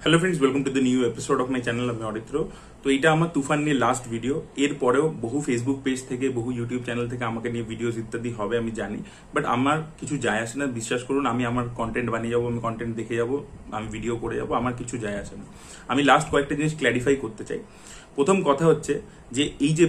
Hello friends, welcome to the new episode of my channel. আমি অরিত্র। তো এটা আমার তুফান নিয়ে লাস্ট ভিডিও। এরপরেও বহু ফেসবুক পেজ থেকে, বহু ইউটিউব চ্যানেল থেকে আমাকে নিয়ে ভিডিওস ইত্যাদি হবে আমি জানি, বাট আমার কিছু যায় আসে না। বিশ্বাস করুন, আমি আমার কন্টেন্ট বানিয়ে যাবো, আমি কন্টেন্ট দেখে যাবো, আমি ভিডিও করে যাবো, আমার কিছু যায় আসে না। আমি লাস্ট কয়েকটা জিনিস ক্ল্যারিফাই করতে চাই। প্রথম কথা হচ্ছে যে এই যে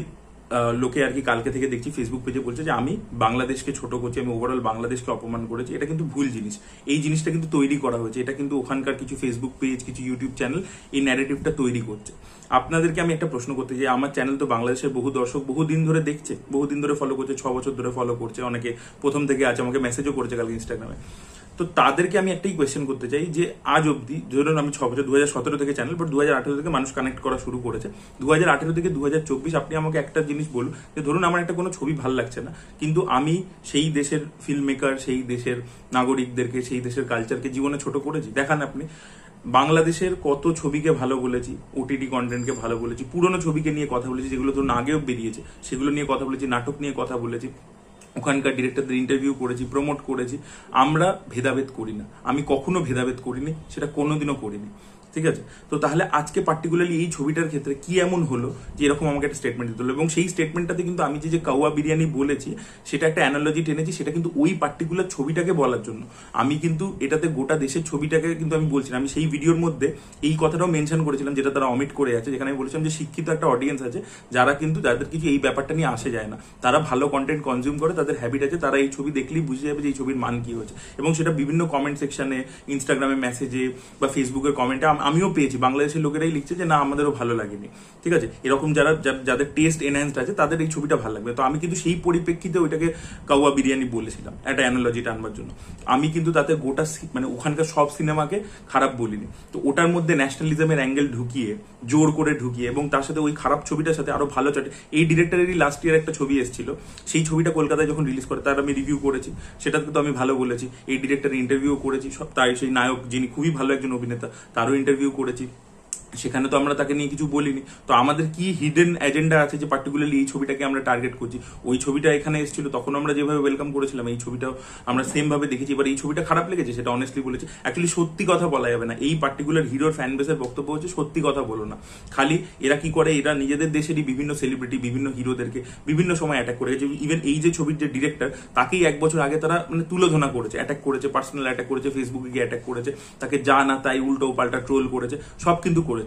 লোকে আর কি কালকে থেকে দেখছি ফেসবুক পেজে বলছে যে আমি বাংলাদেশকে ছোট করছি, আমি ওভারঅল বাংলাদেশকে অপমান করেছি। এটা কিন্তু ভুল জিনিস। এই জিনিসটা কিন্তু তৈরি করা হয়েছে। এটা কিন্তু ওখানকার কিছু ফেসবুক পেজ, কিছু ইউটিউব চ্যানেল এই ন্যারেটিভটা তৈরি করছে। আপনাদেরকে আমি একটা প্রশ্ন করতে চাই। আমার চ্যানেল তো বাংলাদেশের বহু দর্শক বহুদিন ধরে দেখছে, বহুদিন ধরে ফলো করছে, 6 বছর ধরে ফলো করছে, অনেকে প্রথম থেকে আছে, আমাকে মেসেজও করেছে কালকে ইনস্টাগ্রামে। তো তাদেরকে আমি একটাই কোয়েশ্চেন করতে চাই যে আজ অব্দি, ধরুন আমি 6 বছর, 2017 থেকে চ্যানেল, বাট 2018 থেকে মানুষ কানেক্ট করা শুরু করেছে। 2018 থেকে 2024 আপনি আমাকে একটা জিনিস বলুন যে ধরুন আমার একটা কোনো ছবি ভালো লাগছে না, কিন্তু আমি সেই দেশের ফিল্ম মেকার, সেই দেশের নাগরিকদেরকে, সেই দেশের কালচারকে জীবনে ছোট করেছি। দেখান আপনি বাংলাদেশের কত ছবিকে ভালো বলেছি, ওটিটি কন্টেন্টকে ভালো বলেছি, পুরনো ছবিকে নিয়ে কথা বলেছি যেগুলো ধরুন আগেও বেরিয়েছে, সেগুলো নিয়ে কথা বলেছি, নাটক নিয়ে কথা বলেছি, ওখানকার ডিরেক্টরদের ইন্টারভিউ করেছি, প্রমোট করেছি। আমরা ভেদাভেদ করি না, আমি কখনো ভেদাভেদ করিনি, সেটা কোনোদিনও করিনি। ঠিক আছে? তো তাহলে আজকে পার্টিকুলারলি এই ছবিটার ক্ষেত্রে কি এমন হলো যে এরকম আমাকে একটা স্টেটমেন্ট দিতে হলো? এবং সেই স্টেটমেন্টটাতে কিন্তু আমি যে কাউয়া বিরিয়ানি বলেছি, সেটা একটা অ্যানালজি টেনেছি, সেটা কিন্তু ওই পার্টিকুলার ছবিটাকে বলার জন্য। আমি কিন্তু এটাতে গোটা দেশের ছবিটাকে কিন্তু আমি বলছি না। আমি সেই ভিডিওর মধ্যে এই কথাটাও মেনশন করেছিলাম, যেটা তারা অমিট করে আছে, যেখানে আমি বলেছিলাম যে শিক্ষিত একটা অডিয়েন্স আছে, যারা কিন্তু যাদের কিছু এই ব্যাপারটা নিয়ে আসে যায় না, তারা ভালো কন্টেন্ট কনজিউম করে, তাদের হ্যাবিট আছে, তারা এই ছবি দেখলেই বুঝে যাবে যে এই ছবির মান কি হয়েছে। এবং সেটা বিভিন্ন কমেন্ট সেকশনে, ইনস্টাগ্রামে মেসেজে বা ফেসবুকের কমেন্টে আমিও পেয়েছি। বাংলাদেশের লোকেরাই লিখছে যে না, আমাদেরও ভালো লাগেনি। ঠিক আছে? এরকম যাদের টেস্ট এনহ্যান্সড আছে, তাদের এই ছবিটা ভালো লাগবে। তো আমি কিন্তু সেই পরিপ্রেক্ষিতে ওইটাকে কাউয়া বিরিয়ানি বলেছিলাম, একটা অ্যানালজিটা আনবার জন্য। আমি কিন্তু তাতে গোটা মানে ওখানকার সব সিনেমাকে খারাপ বলিনি। তো ওটার মধ্যে ন্যাশনালিজমের অ্যাঙ্গেল ঢুকিয়ে, জোর করে ঢুকিয়ে, এবং তার সাথে ওই খারাপ ছবিটার সাথে আরো ভালো চাটে। এই ডিরেক্টরেরই লাস্ট ইয়ার একটা ছবি এসেছিল, সেই ছবিটা কলকাতায় যখন রিলিজ করে তার আমি রিভিউ করেছি, সেটাতে তো আমি ভালো বলেছি। এই ডিরেক্টরের ইন্টারভিউ করেছি, সব তাই সেই নায়ক যিনি খুবই ভালো একজন অভিনেতা, তারও ইন্টারভিউ করেছি, সেখানে তো আমরা তাকে নিয়ে কিছু বলিনি। তো আমাদের কি হিডেন এজেন্ডা আছে যে পার্টিকুলারলি এই ছবিটাকে আমরা টার্গেট করছি? ওই ছবিটা এখানে এসেছিল, তখন আমরা যেভাবে ওয়েলকাম করেছিলাম, এই ছবিটাও আমরা সেম ভাবে দেখেছি। এবার এই ছবিটা খারাপ লেগেছে, সেটা অনেস্টলি বলেছি। অ্যাকচুয়ালি সত্যি কথা বলা যাবে না। এই পার্টিকুলার হিরোর ফ্যান বেসের বক্তব্য হচ্ছে সত্যি কথা বলো না। খালি এরা কি করে, এরা নিজেদের দেশেরই বিভিন্ন সেলিব্রিটি, বিভিন্ন হিরোদেরকে বিভিন্ন সময় অ্যাটাক করে গেছে। ইভেন এই যে ছবির যে ডিরেক্টর, তাকেই 1 বছর আগে তারা মানে তুলোধনা করেছে, অ্যাটাক করেছে, পার্সোনাল অ্যাটাক করেছে, ফেসবুকে গিয়ে অ্যাটাক করেছে, তাকে যা না তাই উল্টো পাল্টা ট্রোল করেছে, সব কিন্তু করেছে।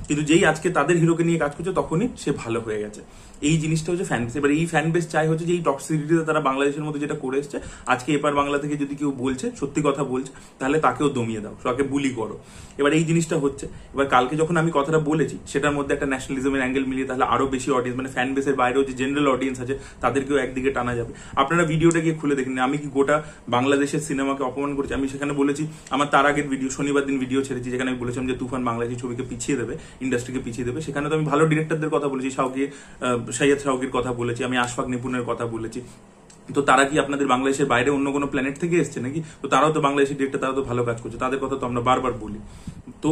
কিন্তু যেই আজকে তাদের হিরোকে নিয়ে কাজ করছে, তখনই সে ভালো হয়ে গেছে। এই জিনিসটা হচ্ছে ফ্যান বেস। এবার এই ফ্যান বেস চাই হচ্ছে যে এই টক্সিসিটিতে তারা বাংলাদেশের মধ্যে যেটা করে এসছে, আজকে এপার বাংলা থেকে যদি কেউ বলছে, সত্যি কথা বলছে, তাহলে তাকেও দমিয়ে দাও, তাকে বুলি করো। এবার এই জিনিসটা হচ্ছে। এবার কালকে যখন আমি কথাটা বলেছি, সেটার মধ্যে একটা ন্যাশনালিজমের অ্যাঙ্গেল মিলিয়ে তাহলে আরো বেশি অডিয়েন্স, মানে ফ্যান বেসের বাইরেও যে জেনারেল অডিয়েন্স আছে, তাদেরকেও একদিকে টানা যাবে। আপনারা ভিডিওটা গিয়ে খুলে দেখেন, আমি কি গোটা বাংলাদেশের সিনেমাকে অপমান করেছি? আমি সেখানে বলেছি, আমার তার আগের ভিডিও, শনিবার দিন ভিডিও ছেড়েছি, যেখানে আমি বলেছিলাম যে তুফান বাংলাদেশি ছবিকে পিছিয়ে দেবে, ইন্ডাস্ট্রিকে পিছিয়ে দেবে। সেখানে তো আমি ভালো ডিরেক্টরদের কথা বলেছি, সৈয়দ শাওকির কথা বলেছি, আমি আশফাক নিপুণের কথা বলেছি। তো তারা কি আপনাদের বাংলাদেশের বাইরে অন্য কোনো প্ল্যানেট থেকে এসছে নাকি? তো তারাও তো বাংলাদেশের ডিরেক্টর, তারা তো ভালো কাজ করছে, তাদের কথা তো আমরা বারবার বলি। তো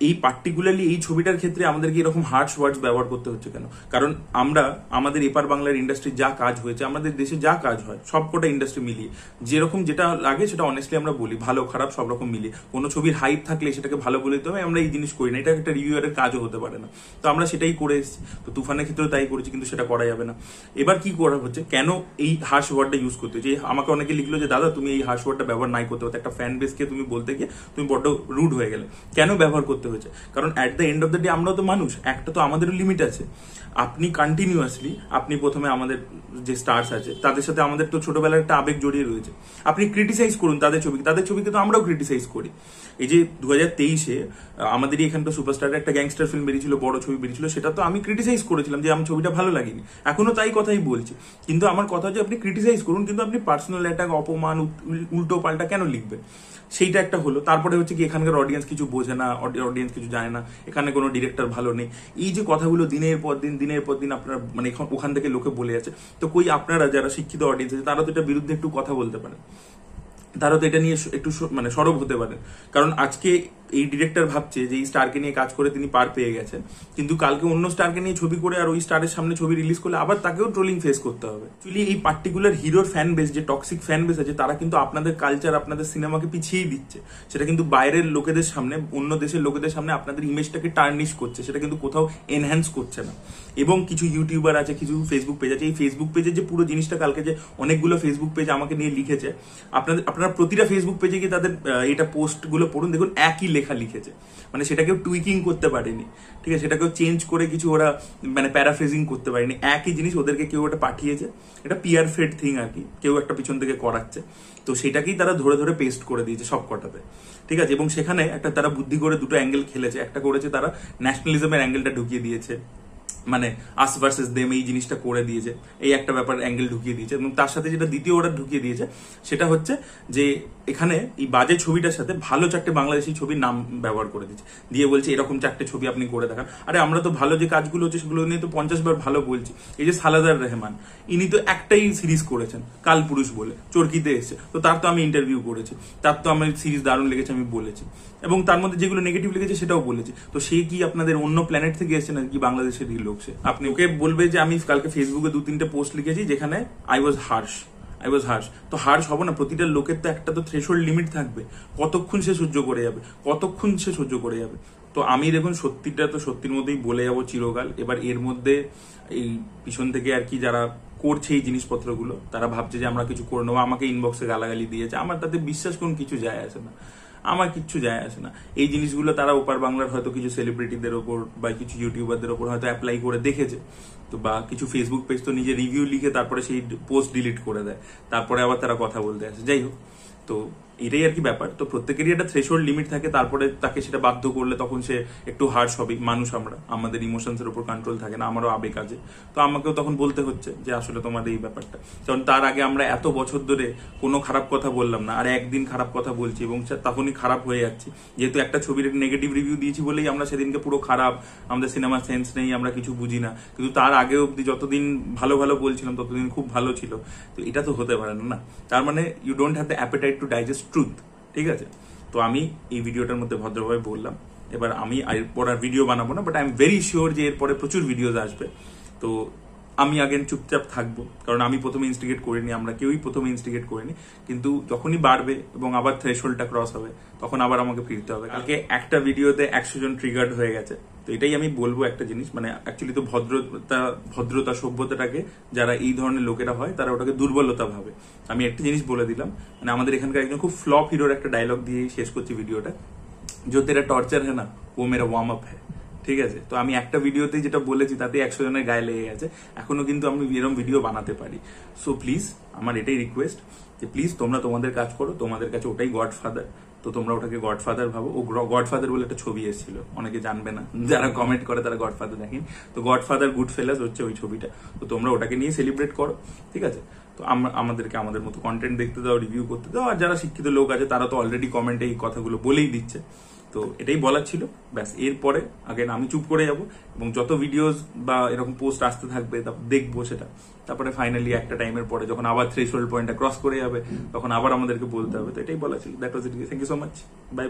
এই পার্টিকুলারলি এই ছবিটার ক্ষেত্রে আমাদেরকে এরকম হার্শ ওয়ার্ডস ব্যবহার করতে হচ্ছে কেন? কারণ আমরা আমাদের এপার বাংলার ইন্ডাস্ট্রি যা কাজ হয়েছে, আমাদের দেশে যা কাজ হয়, সবকটা ইন্ডাস্ট্রি মিলিয়ে যেরকম যেটা লাগে সেটা অনেস্টলি আমরা বলি, ভালো খারাপ সব রকম মিলিয়ে। কোনো ছবির হাইপ থাকলে সেটাকে ভালো বলে দিতে হবে, আমরা এই জিনিস করি না। এটা একটা রিভিউয়ারের কাজও হতে পারে না। তো আমরা সেটাই করে এসেছি। তো তুফানের ক্ষেত্রেও তাই করেছি, কিন্তু সেটা করা যাবে না। এবার কি করা হচ্ছে, কেন এই হার্শ ওয়ার্ডটা ইউজ করতে হচ্ছে? আমাকে অনেকে লিখলো যে দাদা তুমি এই হার্শ ওয়ার্ডটা ব্যবহার নাই করতে হতো, একটা ফ্যান বেসকে তুমি বলতে গিয়ে তুমি বড্ড রুড হয়ে গেলে। কেন ব্যবহার করতে হয়েছে? কারণ at the end of the day আমরাও তো মানুষ, একটা তো আমাদেরও লিমিট আছে। আপনি কন্টিনিউয়াসলি, আপনি প্রথমে আমাদের যে স্টার্স আছে তাদের সাথে আমাদের তো ছোটবেলার একটা আবেগ জড়িয়ে রয়েছে। আপনি ক্রিটিসাইজ করুন তাদের ছবিকে তো আমরাও ক্রিটিসাইজ করি। এই যে 2023-এ আমাদেরই এখানকার সুপারস্টারের একটা গ্যাংস্টার ফিল্ম বেরিয়েছিল, বড় ছবি বেরিয়েছিল, সেটা তো আমি ক্রিটিসাইজ করেছিলাম যে আমার ছবিটা ভালো লাগেনি। এখনো তাই কথাই বলছি। কিন্তু আমার কথা হচ্ছে আপনি ক্রিটিসাইজ করুন, কিন্তু আপনি পার্সোনাল অ্যাটাক, অপমান, উল্টো পাল্টা কেন লিখবেন? সেইটা একটা হলো। তারপরে হচ্ছে কি, এখানকার অডিয়েন্স কিছু বোঝে না, অডিয়েন্স কিছু জানে না, এখানে কোনো ডিরেক্টর ভালো নেই। এই যে কথাগুলো দিনের পর দিন আপনারা মানে ওখান থেকে লোকে বলে যাচ্ছে। তো কই আপনারা যারা শিক্ষিত অডিয়েন্স আছে, তারা তো এটার বিরুদ্ধে একটু কথা বলতে পারেন, তারা তো এটা নিয়ে একটু মানে সরব হতে পারেন। কারণ আজকে এই ডিরেক্টর ভাবছে যে এই স্টারকে নিয়ে কাজ করে তিনি পার পেয়ে গেছেন, কিন্তু কালকে অন্য স্টারকে নিয়ে ছবি করে আর ওই স্টারের সামনে ছবি রিলিজ করলে আবার তাকেও ট্রোলিং ফেস করতে হবে। অ্যাকচুয়ালি এই পার্টিকুলার হিরোর ফ্যান বেস, যে টক্সিক ফ্যান বেস আছে, তারা কিন্তু আপনাদের কালচার, আপনাদের সিনেমাকে পিছিয়েই দিচ্ছে। সেটা কিন্তু বাইরের লোকেদের সামনে, অন্য দেশের লোকেদের সামনে আপনাদের ইমেজটাকে টার্নিশ করছে, সেটা কিন্তু কোথাও এনহ্যান্স করছে না। এবং কিছু ইউটিউবার আছে, কিছু ফেসবুক পেজ আছে, এই ফেসবুক পেজের যে পুরো জিনিসটা কালকে যে অনেকগুলো ফেসবুক পেজ আমাকে নিয়ে লিখেছে, আপনারা প্রতিটা ফেসবুক পেজে গিয়ে তাদের এটা পোস্টগুলো পড়ুন, দেখুন একই লেখা লিখেছে, মানে সেটাকেও টুইকিং করতে পারেনি, ঠিক আছে, সেটাকেও চেঞ্জ করে কিছু ওরা মানে প্যারাফ্রেজিং করতে পারেনি, একই জিনিস ওদেরকে কেউ ওটা পাঠিয়েছে, এটা পিয়ার ফেড থিং আর কি, কেউ একটা পিছন থেকে করাচ্ছে, তো সেটাকেই তারা ধরে ধরে পেস্ট করে দিয়েছে সব কটাতে, ঠিক আছে। এবং সেখানে একটা তারা বুদ্ধি করে দুটো অ্যাঙ্গেল খেলেছে, একটা করেছে তারা ন্যাশনালিজমের অ্যাঙ্গেলটা ঢুকিয়ে দিয়েছে, মানে আস ভার্সেস দেম এই জিনিসটা করে দিয়েছে, এই একটা ব্যাপার অ্যাঙ্গেল ঢুকিয়ে দিয়েছে। এবং তার সাথে যেটা দ্বিতীয় ওরা ঢুকিয়ে দিয়েছে সেটা হচ্ছে যে এখানে এই বাজে ছবিটার সাথে ভালো চারটে বাংলাদেশি ছবির নাম ব্যবহার করে দিচ্ছে, দিয়ে বলছে এরকম চারটে ছবি আপনি করে দেখান। আরে আমরা তো ভালো যে কাজগুলো হচ্ছে সেগুলো নিয়ে তো 50 বার ভালো বলছি। এই যে সালাদার রহমান, ইনি তো একটাই সিরিজ করেছেন কালপুরুষ বলে, চরকিতে এসেছে, তো তার তো আমি ইন্টারভিউ করেছি, তার তো আমার সিরিজ দারুণ লেগেছে আমি বলেছি, এবং তার মধ্যে যেগুলো নেগেটিভ লেগেছে সেটাও বলেছি। তো সে কি আপনাদের অন্য প্ল্যানেট থেকে এসেছে নাকি বাংলাদেশেরই লোক সে? আপনি ওকে বলবে যে আমি কালকে ফেসবুকে 2-3টে পোস্ট লিখেছি যেখানে আই ওয়াজ হার্শ, তো হার্শ হবো না? প্রতিটা লোকের তো একটা তো থ্রেশহোল্ড লিমিট থাকবে, কতক্ষণ সে সহ্য করে যাবে। তো আমি দেখুন সত্যিটা তো সত্যির মধ্যেই বলে যাবো চিরকাল। এবার এর মধ্যে এই পিছন থেকে আর কি যারা করছে এই জিনিসপত্রগুলো, তারা ভাবছে যে আমরা কিছু করে নেবো, আমাকে ইনবক্সে গালাগালি দিয়েছে, আমার তাতে বিশ্বাস করুন কিছু যায় আসে না, আমার কিচ্ছু যায় আসে না। এই জিনিসগুলো তারা ওপার বাংলার হয়তো কিছু সেলিব্রিটিদের ওপর বা কিছু ইউটিউবারদের ওপর হয়তো অ্যাপ্লাই করে দেখেছে, তো বা কিছু ফেসবুক পেজ তো নিজে রিভিউ লিখে তারপরে সেই পোস্ট ডিলিট করে দেয়, তারপরে আবার তারা কথা বলতে আসে। যাই হোক, তো এটাই আর কি ব্যাপার। তো প্রত্যেকেরই একটা থ্রেশহোল্ড লিমিট থাকে, তারপরে তাকে সেটা বাধ্য করলে তখন সে একটু হার্শ হবে। মানুষ আমরা, আমাদের ইমোশনসের উপর কন্ট্রোল থাকে না, আমারও আবেগ আছে, তো আমাকেও তখন বলতে হচ্ছে যে আসলে তোমাদের এই ব্যাপারটা। কারণ তার আগে আমরা এত বছর ধরে কোনো খারাপ কথা বললাম না, আর একদিন খারাপ কথা বলছি এবং তখনই খারাপ হয়ে যাচ্ছি, যেহেতু একটা ছবির নেগেটিভ রিভিউ দিয়েছি বলেই আমরা সেদিনকে পুরো খারাপ, আমাদের সিনেমা সেন্স নেই, আমরা কিছু বুঝি না। কিন্তু তার আগে অব্দি যতদিন ভালো ভালো বলছিলাম ততদিন খুব ভালো ছিল। তো এটা তো হতে পারে না। তার মানে you don't have the appetite to digest truth, ঠিক আছে। তো আমি এই ভিডিওটার মধ্যে ভদ্রভাবে বললাম, এবার আমি এরপর আর ভিডিও বানাবো না, but I am very sure যে এরপরে প্রচুর ভিডিওজ আসবে। তো আমি আগে চুপচাপ থাকবো, কারণ আমি প্রথমে ইনস্টিগেট করিনি, আমরা কেউই প্রথমে ইনস্টিগেট করিনি। কিন্তু যখনই বাড়বে এবং আবার থ্রেশহোল্ডটা ক্রস হবে, তখন আবার আমাকে ফিরতে হবে। কালকে একটা ভিডিওতে 100 জন ট্রিগার্ড হয়ে গেছে। তো এটাই আমি বলবো একটা জিনিস, মানে অ্যাকচুয়ালি তো ভদ্রতা সভ্যতাটাকে যারা এই ধরনের লোকেরা হয় তারা ওটাকে দুর্বলতা ভাবে। আমি একটা জিনিস বলে দিলাম, মানে আমাদের এখানকার একজন খুব ফ্লপ হিরোর একটা ডায়লগ দিয়ে শেষ করছি ভিডিওটা, जो तेरा टॉर्चर है ना वो मेरा वार्म अप है, ঠিক আছে। তো আমি একটা ভিডিওতে যেটা বলেছি তাতে 100 জনের গায়ে লেগে গেছে, এখনো কিন্তু আমি এরকম ভিডিও বানাতে পারি। সো প্লিজ আমার এটাই রিকোয়েস্ট যে প্লিজ তোমরা তোমাদের কাজ করো, তোমাদের কাছে ওটাই গডফাদার, তো তোমরা ওটাকে গডফাদার ভাবো। ও গডফাদার বলে একটা ছবি এসেছিল, অনেকে জানবে না, যারা কমেন্ট করে তারা গডফাদার দেখেন, তো গডফাদার গুড ফেলাস হচ্ছে ওই ছবিটা। তো তোমরা ওটাকে নিয়ে সেলিব্রেট করো, ঠিক আছে। তো আমাদেরকে আমাদের মতো কন্টেন্ট দেখতে দাও, রিভিউ করতে দাও। আর যারা শিক্ষিত লোক আছে তারা তো অলরেডি কমেন্টে এই কথাগুলো বলেই দিচ্ছে। তো এটাই বলার ছিল, ব্যাস। এরপরে আগে আমি চুপ করে যাব এবং যত ভিডিওস বা এরকম পোস্ট আসতে থাকবে দেখবো সেটা। তারপরে ফাইনালি একটা টাইমের পরে যখন আবার থ্রেশহোল্ড পয়েন্টটা ক্রস করে যাবে তখন আবার আমাদেরকে বলতে হবে। তো এটাই বলা ছিল। That was it. Thank you so much, by.